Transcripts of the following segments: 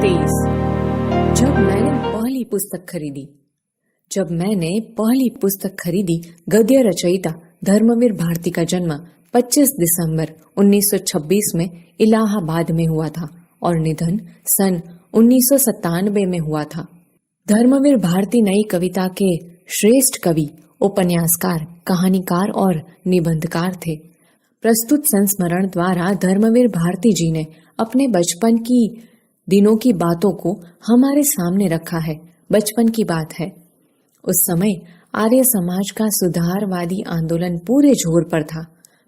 23। जब मैंने पहली पुस्तक खरीदी गद्य रचयिता धर्मवीर भारती का जन्म 25 दिसंबर 1926 में इलाहाबाद में हुआ था और निधन सन 1997 में हुआ था। धर्मवीर भारती नई कविता के श्रेष्ठ कवि, उपन्यासकार, कहानीकार और निबंधकार थे। प्रस्तुत संस्मरण द्वारा धर्मवीर भारती जी ने अपने बचपन की दिनों की बातों को हमारे सामने रखा है। बचपन की बात है, उस समय आर्य समाज का सुधारवादी आंदोलन पूरे जोर पर था।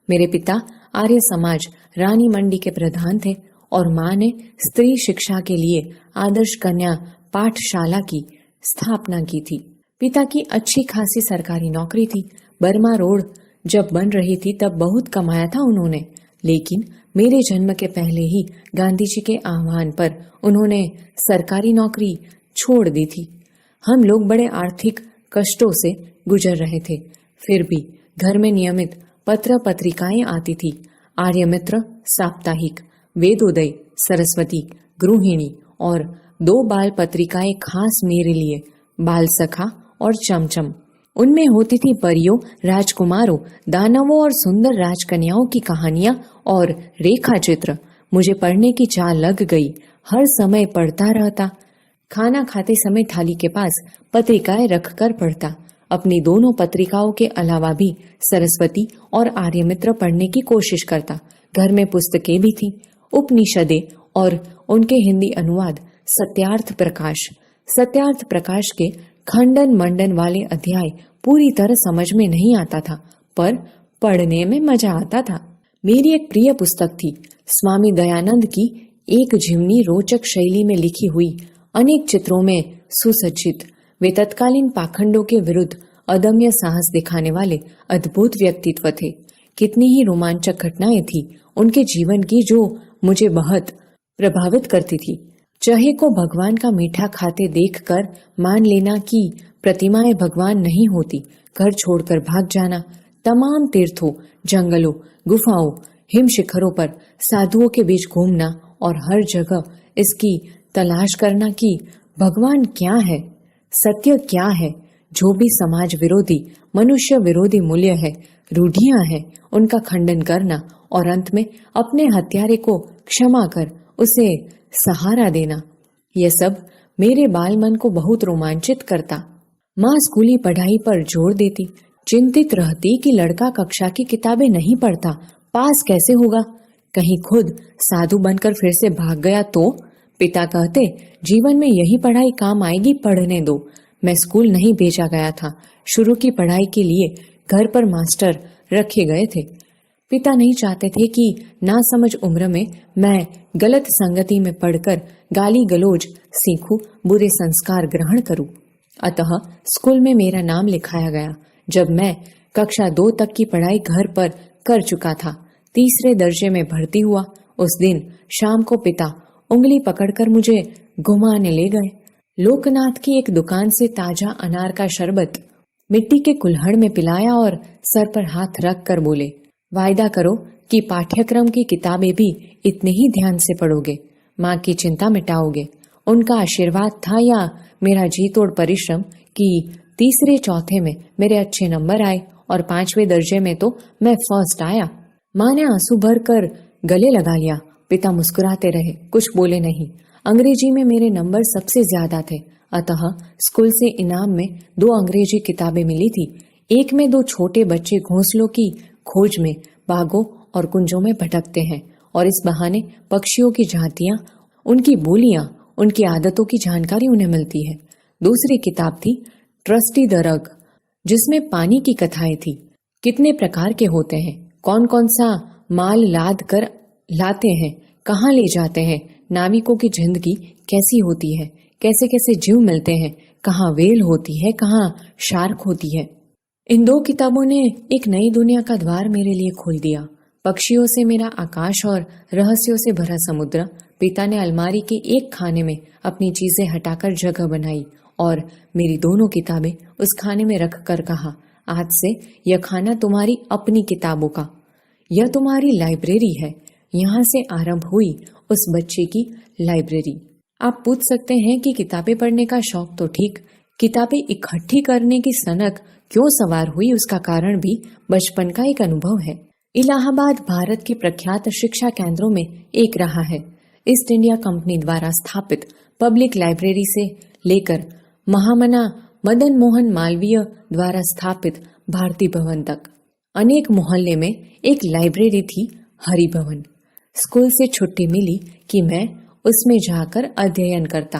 मेरे पिता आर्य समाज रानी मंडी के प्रधान थे और माँ ने स्त्री शिक्षा के लिए आदर्श कन्या पाठशाला की स्थापना की थी। पिता की अच्छी खासी सरकारी नौकरी थी। बर्मा रोड जब बन रही थी तब बहुत कमाया था उन्होंने, लेकिन मेरे जन्म के पहले ही गांधी जी के आह्वान पर उन्होंने सरकारी नौकरी छोड़ दी थी। हम लोग बड़े आर्थिक कष्टों से गुजर रहे थे, फिर भी घर में नियमित पत्र पत्रिकाएं आती थी। आर्यमित्र, साप्ताहिक, वेदोदय, सरस्वती, गृहिणी और 2 बाल पत्रिकाएं खास मेरे लिए, बाल सखा और चमचम। उनमें होती थी परियों, राजकुमारों, दानवों और सुंदर राजकन्याओं की कहानियां और रेखा चित्र। मुझे पढ़ने की चाह लग गई, हर समय पढ़ता रहता। खाना खाते समय थाली के पास पत्रिकाएं रखकर पढ़ता। अपनी दोनों पत्रिकाओं के अलावा भी सरस्वती और आर्यमित्र पढ़ने की कोशिश करता। घर में पुस्तकें भी थी, उपनिषदें और उनके हिंदी अनुवाद सत्यार्थ प्रकाश के खंडन मंडन वाले अध्याय पूरी तरह समझ में नहीं आता था, पर पढ़ने में मजा आता था। मेरी एक प्रिय पुस्तक थी स्वामी दयानंद की एक जीवनी, रोचक शैली में लिखी हुई, अनेक चित्रों में सुसज्जित। वे तत्कालीन पाखंडों के विरुद्ध अदम्य साहस दिखाने वाले अद्भुत व्यक्तित्व थे। कितनी ही रोमांचक घटनाएं थी उनके जीवन की जो मुझे बहुत प्रभावित करती थी। चहे को भगवान का मीठा खाते देखकर मान लेना कि प्रतिमाएं भगवान नहीं होती, घर छोड़कर भाग जाना, तमाम तीर्थों, जंगलों, गुफाओं, हिम शिखरों पर साधुओं के बीच घूमना और हर जगह इसकी तलाश करना कि भगवान क्या है, सत्य क्या है। जो भी समाज विरोधी, मनुष्य विरोधी मूल्य है, रूढ़ियां हैं, उनका खंडन करना और अंत में अपने हत्यारे को क्षमा कर उसे सहारा देना, यह सब मेरे बाल मन को बहुत रोमांचित करता। माँ स्कूली पढ़ाई पर जोर देती, चिंतित रहती कि लड़का कक्षा की किताबें नहीं पढ़ता, पास कैसे होगा। कहीं खुद साधु बनकर फिर से भाग गया तो पिता कहते, जीवन में यही पढ़ाई काम आएगी, पढ़ने दो। मैं स्कूल नहीं भेजा गया था। शुरू की पढ़ाई के लिए घर पर मास्टर रखे गए थे। पिता नहीं चाहते थे कि नासमझ उम्र में मैं गलत संगति में पढ़कर गाली गलौज सीखूं, बुरे संस्कार ग्रहण करूं। अतः स्कूल में मेरा नाम लिखाया गया। जब मैं कक्षा 2 तक की पढ़ाई घर पर कर चुका था, तीसरे दर्जे में भर्ती हुआ। उस दिन शाम को पिता उंगली पकड़कर मुझे घुमाने ले गए। लोकनाथ की एक दुकान से ताजा अनार का शरबत मिट्टी के कुल्हड़ में पिलाया और सर पर हाथ रख कर बोले, वायदा करो कि पाठ्यक्रम की किताबें भी इतने ही ध्यान से पढ़ोगे, माँ की चिंता मिटाओगे। उनका आशीर्वाद था या मेरा जी तोड़ परिश्रम कि तीसरे चौथे में मेरे अच्छे नंबर आए और 5वें दर्जे में तो मैं फर्स्ट आया। माँ ने आंसू भर कर गले लगा लिया। पिता मुस्कुराते रहे, कुछ बोले नहीं। अंग्रेजी में मेरे नंबर सबसे ज्यादा थे, अतः स्कूल से इनाम में 2 अंग्रेजी किताबें मिली थी। एक में 2 छोटे बच्चे घोंसलों की खोज में बागों और कुंजों में भटकते हैं और इस बहाने पक्षियों की जातियां, उनकी बोलियां, उनकी आदतों की जानकारी उन्हें मिलती है। दूसरी किताब थी ट्रस्टी द रग, जिसमें पानी की कथाएं थी। कितने प्रकार के होते हैं, कौन कौन सा माल लाद कर लाते हैं, कहाँ ले जाते हैं, नाविकों की जिंदगी कैसी होती है, कैसे कैसे जीव मिलते हैं, कहाँ वेल होती है, कहाँ शार्क होती है। इन 2 किताबों ने एक नई दुनिया का द्वार मेरे लिए खोल दिया। पक्षियों से मेरा आकाश और रहस्यों से भरा समुद्र। पिता ने अलमारी के एक खाने में अपनी चीजें हटाकर जगह बनाई और मेरी दोनों किताबें उस खाने में रख कर कहा, आज से यह खाना तुम्हारी अपनी किताबों का, यह तुम्हारी लाइब्रेरी है। यहाँ से आरंभ हुई उस बच्चे की लाइब्रेरी। आप पूछ सकते हैं कि किताबें पढ़ने का शौक तो ठीक, किताबें इकट्ठी करने की सनक क्यों सवार हुई उसका कारण भी बचपन का एक अनुभव है। इलाहाबाद भारत के प्रख्यात शिक्षा केंद्रों में एक रहा है। ईस्ट इंडिया कंपनी द्वारा स्थापित पब्लिक लाइब्रेरी से लेकर महामना मदन मोहन मालवीय द्वारा स्थापित भारती भवन तक अनेक मोहल्ले में एक लाइब्रेरी थी, हरि भवन। स्कूल से छुट्टी मिली कि मैं उसमें जाकर अध्ययन करता।